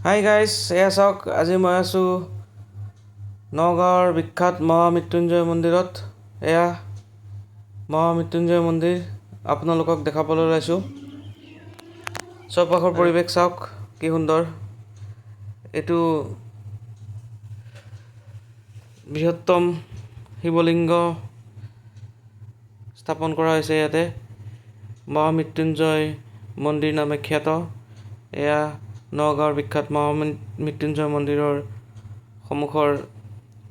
Hi guys, এয়া চাওক আজি মই আছোঁ নগাঁৱৰ বিখ্যাত মহামৃত্যুঞ্জয় মন্দিৰত। এয়া মহামৃত্যুঞ্জয় মন্দিৰ আপোনালোকক দেখাবলৈ ওলাইছোঁ। চৌপাশৰ পৰিৱেশ চাওক কি সুন্দৰ। এইটো বৃহত্তম শিৱলিংগ স্থাপন কৰা হৈছে ইয়াতে। মহামৃত্যুঞ্জয় মন্দিৰ নামে খ্যাত। এয়া নগাঁৱৰ বিখ্যাত মহামৃত্যুঞ্জয় মন্দিৰৰ সন্মুখৰ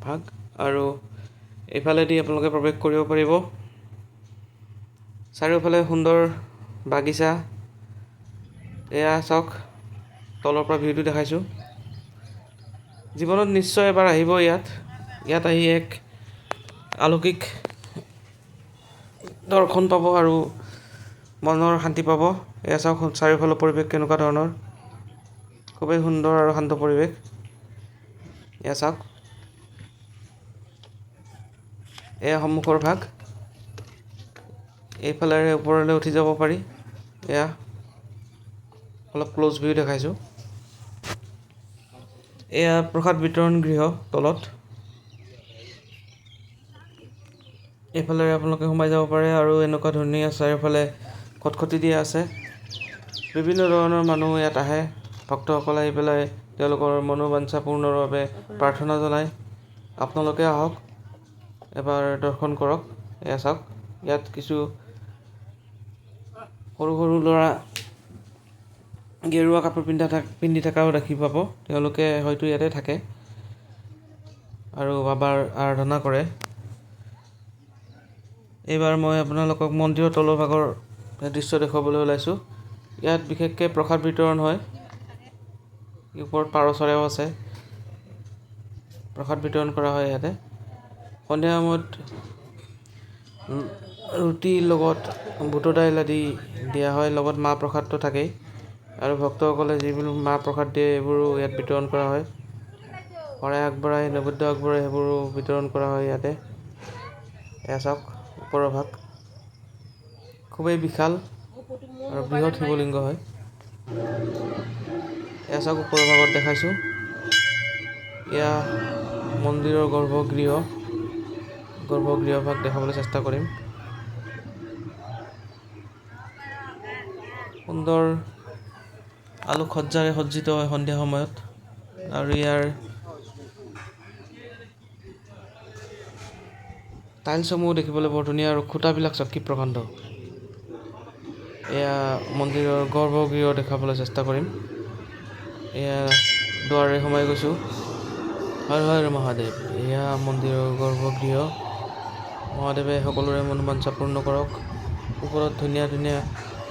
ভাগ আৰু এইফালেদি আপোনালোকে প্ৰৱেশ কৰিব পাৰিব। চাৰিওফালে সুন্দৰ বাগিচা। এয়া চাওক, তলৰ পৰা ভিউটো দেখাইছোঁ। জীৱনত নিশ্চয় এবাৰ আহিব ইয়াত আহি এক আলৌকিক দৰ্শন পাব আৰু মনৰ শান্তি পাব। এয়া চাওক চাৰিওফালৰ পৰিৱেশ কেনেকুৱা ধৰণৰ, খুবেই সুন্দৰ আৰু শান্ত পৰিৱেশ। এয়া চাওক, এয়া সন্মুখৰ ভাগ। এইফালেৰে ওপৰলৈ উঠি যাব পাৰি। এয়া অলপ ক্ল'জ ভিউ দেখাইছোঁ। এয়া প্ৰসাদ বিতৰণ গৃহ তলত। এইফালেৰে আপোনালোকে সোমাই যাব পাৰে আৰু এনেকুৱা ধুনীয়া চাৰিওফালে খটখটি দিয়া আছে। বিভিন্ন ধৰণৰ মানুহ ইয়াত আহে, ভক্তসকলে আহি পেলাই তেওঁলোকৰ মনোবাঞ্ছা পূৰ্ণৰ বাবে প্ৰাৰ্থনা জনায়। আপোনালোকে আহক, এবাৰ দৰ্শন কৰক। এয়া চাওক, ইয়াত কিছু সৰু সৰু ল'ৰা গেৰুৱা কাপোৰ পিন্ধি থকাও দেখি পাব। তেওঁলোকে হয়তো ইয়াতে থাকে আৰু বাবাৰ আৰাধনা কৰে। এইবাৰ মই আপোনালোকক মন্দিৰৰ তলৰ ভাগৰ দৃশ্য দেখুৱাবলৈ ওলাইছোঁ। ইয়াত বিশেষকৈ প্ৰসাদ বিতৰণ হয়। ওপৰত পাৰ চৰাইও আছে, প্ৰসাদ বিতৰণ কৰা হয় ইয়াতে। সন্ধিয়া সময়ত ৰুটিৰ লগত বুটৰ দাইল আদি দিয়া হয়, লগত মাহ প্ৰসাদটো থাকেই আৰু ভক্তসকলে যিবোৰ মাহ প্ৰসাদ দিয়ে এইবোৰো ইয়াত বিতৰণ কৰা হয়। শৰাই আগবঢ়াই, নৈবেদ্য আগবঢ়াই সেইবোৰো বিতৰণ কৰা হয় ইয়াতে। এয়া চাওক ওপৰৰ ভাগ, খুবেই বিশাল আৰু বৃহৎ শিৱলিংগ হয়। এয়া চাওক ওপৰৰ ভাগত দেখাইছোঁ। এয়া মন্দিৰৰ গৰ্ভগৃহ ভাগ দেখাবলৈ চেষ্টা কৰিম। সুন্দৰ আলোকসজ্জাৰে সজ্জিত হয় সন্ধিয়া সময়ত আৰু ইয়াৰ টাইলছসমূহ দেখিবলৈ বৰ ধুনীয়া আৰু খুঁটাবিলাক চাওক কি প্ৰকাণ্ড। এয়া মন্দিৰৰ গৰ্ভগৃহ দেখাবলৈ চেষ্টা কৰিম। এয়া দুৱাৰে সোমাই গৈছোঁ। হৰ হৰ মহাদেৱ। এয়া মন্দিৰৰ গৰ্ভগৃহ। মহাদেৱে সকলোৰে মনোবাঞ্ছা পূৰ্ণ কৰক। ওপৰত ধুনীয়া ধুনীয়া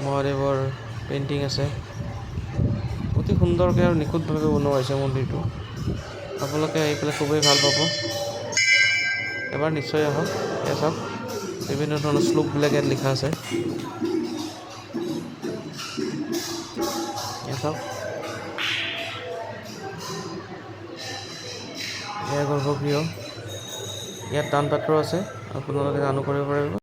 মহাদেৱৰ পেইণ্টিং আছে। অতি সুন্দৰকৈ আৰু নিখুঁতভাৱে বনোৱা হৈছে মন্দিৰটো। আপোনালোকে আহি পেলাই খুবেই ভাল পাব। এবাৰ নিশ্চয় আহক। এয়া চাওক, বিভিন্ন ধৰণৰ শ্লোকবিলাক ইয়াত লিখা আছে। এয়া চাওক, এয়া গৰ্ভগৃহ। ইয়াত দান পাত্ৰ আছে, আপোনালোকে দানো কৰিব পাৰিব।